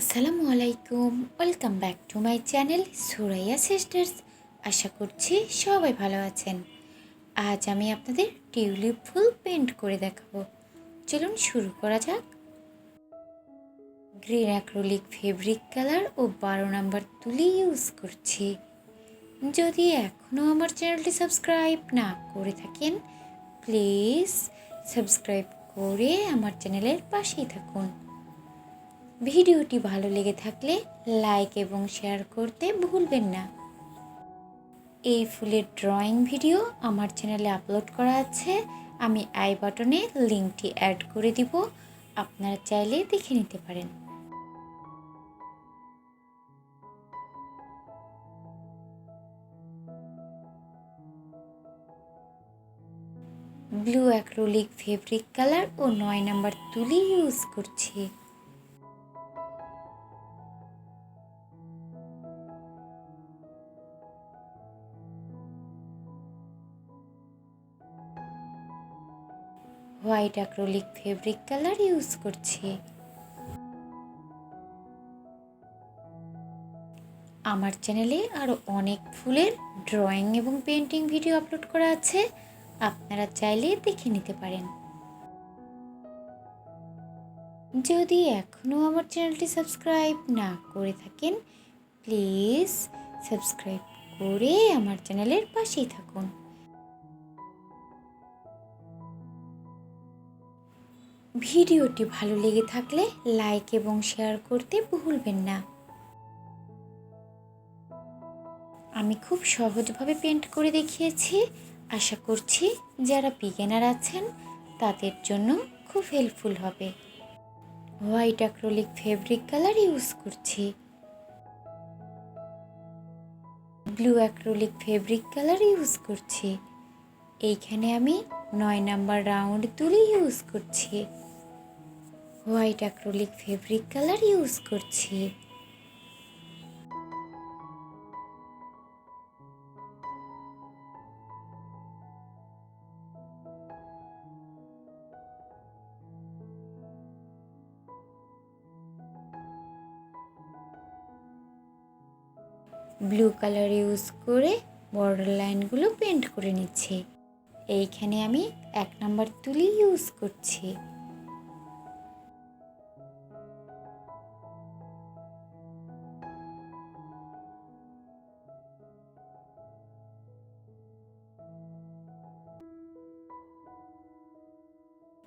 আসসালামু আলাইকুম, welcome back to my channel Suraiya sisters. আশা করছি সবাই ভালো আছেন। আজ আমি আপনাদের টিউলিপ ফুল পেন্ট করে দেখাবো। চলুন শুরু করা যাক। গ্রিন অ্যাক্রিলিক ফেব্রিক কালার ও 12 নম্বর তুলি ইউজ করছি। যদি এখনও আমার চ্যানেলটি সাবস্ক্রাইব না করে থাকেন, প্লিজ সাবস্ক্রাইব করে আমার চ্যানেলের পাশেই থাকুন। ভিডিওটি ভালো লেগে থাকলে লাইক এবং শেয়ার করতে ভুলবেন না। এই ফুলের ড্রয়িং ভিডিও আমার চ্যানেলে আপলোড করা আছে। আমি আই বাটনে লিঙ্কটি অ্যাড করে দিব, আপনারা চাইলে দেখে নিতে পারেন। ব্লু অ্যাক্রিলিক ফেব্রিক কালার ও 9 নম্বর তুলি ইউজ করছি। White acrylic fabric colour use করছি। আমার চ্যানেলে আরও অনেক ফুলের ড্রয়িং এবং পেন্টিং ভিডিও আপলোড করা আছে, আপনারা চাইলে দেখে নিতে পারেন। যদি এখনও আমার চ্যানেলটি সাবস্ক্রাইব না করে থাকেন, প্লিজ সাবস্ক্রাইব করে আমার চ্যানেলের পাশেই থাকুন। ভিডিওটি ভালো লেগে থাকলে লাইক এবং শেয়ার করতে ভুলবেন না। আমি খুব সহজভাবে পেন্ট করে দেখিয়েছি। আশা করছি যারা বিগিনার আছেন তাদের জন্য খুব হেল্পফুল হবে। White acrylic fabric colour use করছি। Blue acrylic fabric colour use করছি। এইখানে আমি 9 নাম্বার রাউন্ড তুলি ইউজ করছি। White acrylic fabric colour use করছি। ব্লু কালার ইউজ করে বর্ডার লাইনগুলো পেন্ট করে নিচ্ছি। এইখানে আমি 1 নাম্বার তুলি ইউজ করছি।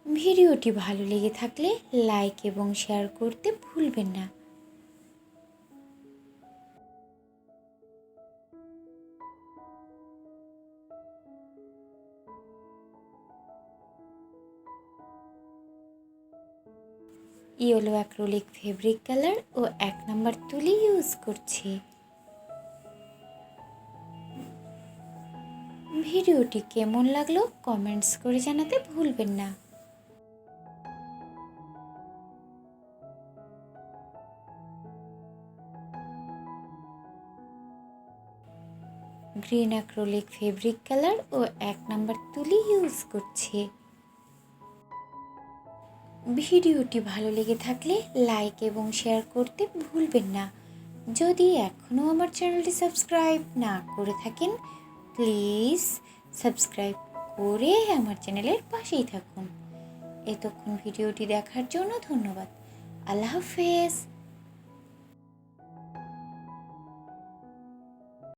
ভিডিওটি ভালো লেগে থাকলে লাইক এবং শেয়ার করতে ভুলবেন না। ইয়েলো অ্যাক্রিলিক ফেব্রিক কালার ও 1 নাম্বার তুলি ইউজ করছি। ভিডিওটি কেমন লাগলো কমেন্টস করে জানাতে ভুলবেন না। গ্রিন অ্যাক্রিলিক ফেব্রিক কালার ও 1 নাম্বার তুলি ইউজ করছি। ভিডিওটি ভালো লেগে থাকলে লাইক এবং শেয়ার করতে ভুলবেন না। যদি এখনও আমার চ্যানেলটি সাবস্ক্রাইব না করে থাকেন, প্লিজ সাবস্ক্রাইব করে আমার চ্যানেলের পাশেই থাকুন। এতক্ষণ ভিডিওটি দেখার জন্য ধন্যবাদ। আল্লাহ হাফেজ।